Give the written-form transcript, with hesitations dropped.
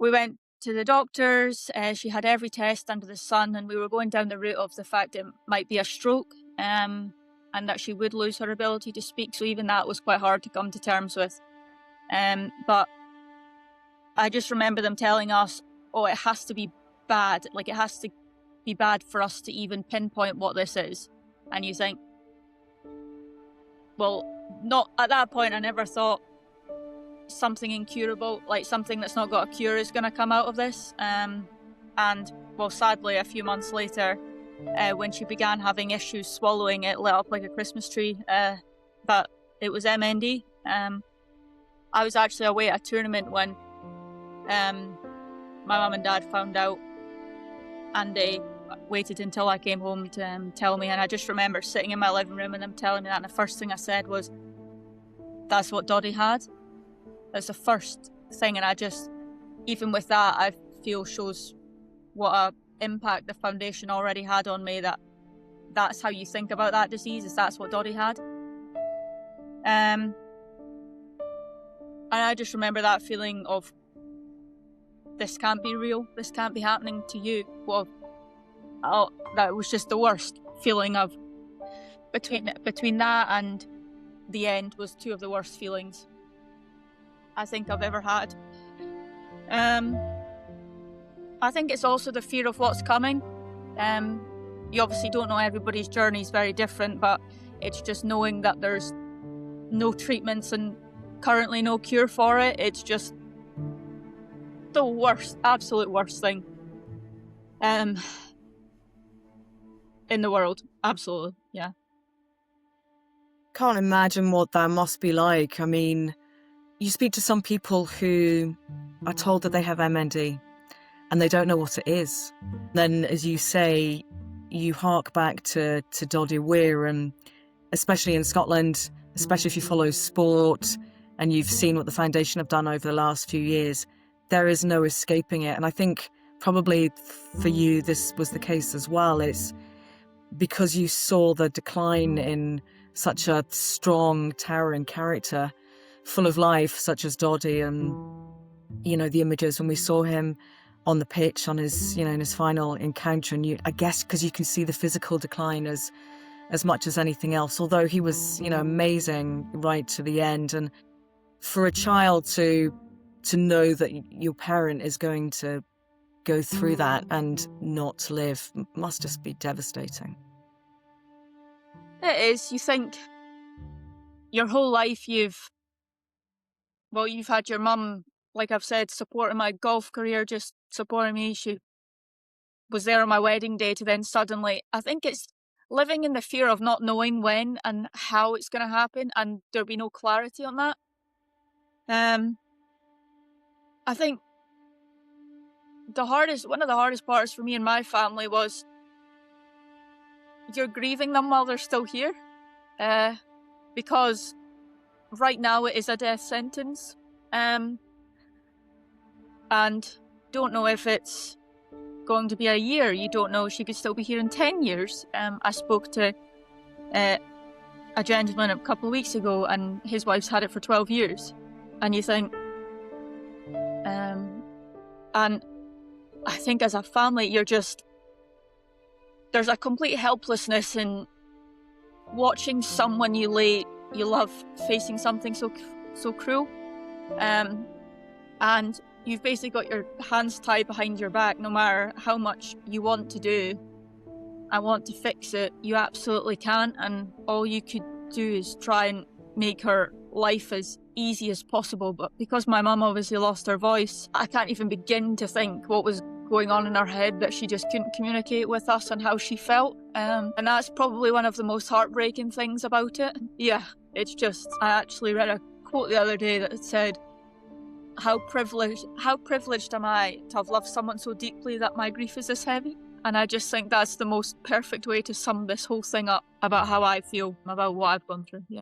We went to the doctors, she had every test under the sun, and we were going down the route of the fact it might be a stroke, and that she would lose her ability to speak, so even that was quite hard to come to terms with. But I just remember them telling us, oh, it has to be bad, like it has to be bad for us to even pinpoint what this is. And you think, well, not at that point, I never thought something incurable, like something that's not got a cure, is going to come out of this. And well, sadly, a few months later, when she began having issues swallowing, it lit up like a Christmas tree. But it was MND. I was actually away at a tournament when my mum and dad found out, and they waited until I came home to tell me. And I just remember sitting in my living room and them telling me that, and the first thing I said was, "That's what Doddie had." That's the first thing, and I just, even with that, I feel shows what a impact the foundation already had on me, that's how you think about that disease, is that's what Doddie had. And I just remember that feeling of, this can't be real, this can't be happening to you. Well, that was just the worst feeling of, between that and the end was two of the worst feelings I think I've ever had. I think it's also the fear of what's coming. You obviously don't know, everybody's journey is very different, but it's just knowing that there's no treatments and currently no cure for it. It's just the worst, absolute worst thing in the world. Absolutely, yeah. Can't imagine what that must be like. I mean, you speak to some people who are told that they have MND and they don't know what it is. Then, as you say, you hark back to Doddie Weir, and especially in Scotland, especially if you follow sport and you've seen what the foundation have done over the last few years, there is no escaping it. And I think probably for you this was the case as well. It's because you saw the decline in such a strong, towering character, full of life, such as Doddie, and you know, the images when we saw him on the pitch on his, you know, in his final encounter, and I guess because you can see the physical decline as much as anything else, although he was, you know, amazing right to the end. And for a child to know that your parent is going to go through that and not live must just be devastating. It is. You think your whole life you've had your mum, like I've said, supporting my golf career, just supporting me. She was there on my wedding day, to then suddenly, I think it's living in the fear of not knowing when and how it's going to happen, and there'll be no clarity on that. I think one of the hardest parts for me and my family was, you're grieving them while they're still here, because right now it is a death sentence, and don't know if it's going to be a year. You don't know, she could still be here in 10 years. I spoke to a gentleman a couple of weeks ago, and his wife's had it for 12 years. And you think, and I think as a family, there's a complete helplessness in watching someone you love facing something so cruel. And you've basically got your hands tied behind your back. No matter how much you want to do, I want to fix it, you absolutely can't. And all you could do is try and make her life as easy as possible. But because my mum obviously lost her voice, I can't even begin to think what was going on in her head, that she just couldn't communicate with us and how she felt. And that's probably one of the most heartbreaking things about it. Yeah, it's just, I actually read a quote the other day that said, how privileged am I to have loved someone so deeply that my grief is this heavy? And I just think that's the most perfect way to sum this whole thing up about how I feel about what I've gone through. Yeah.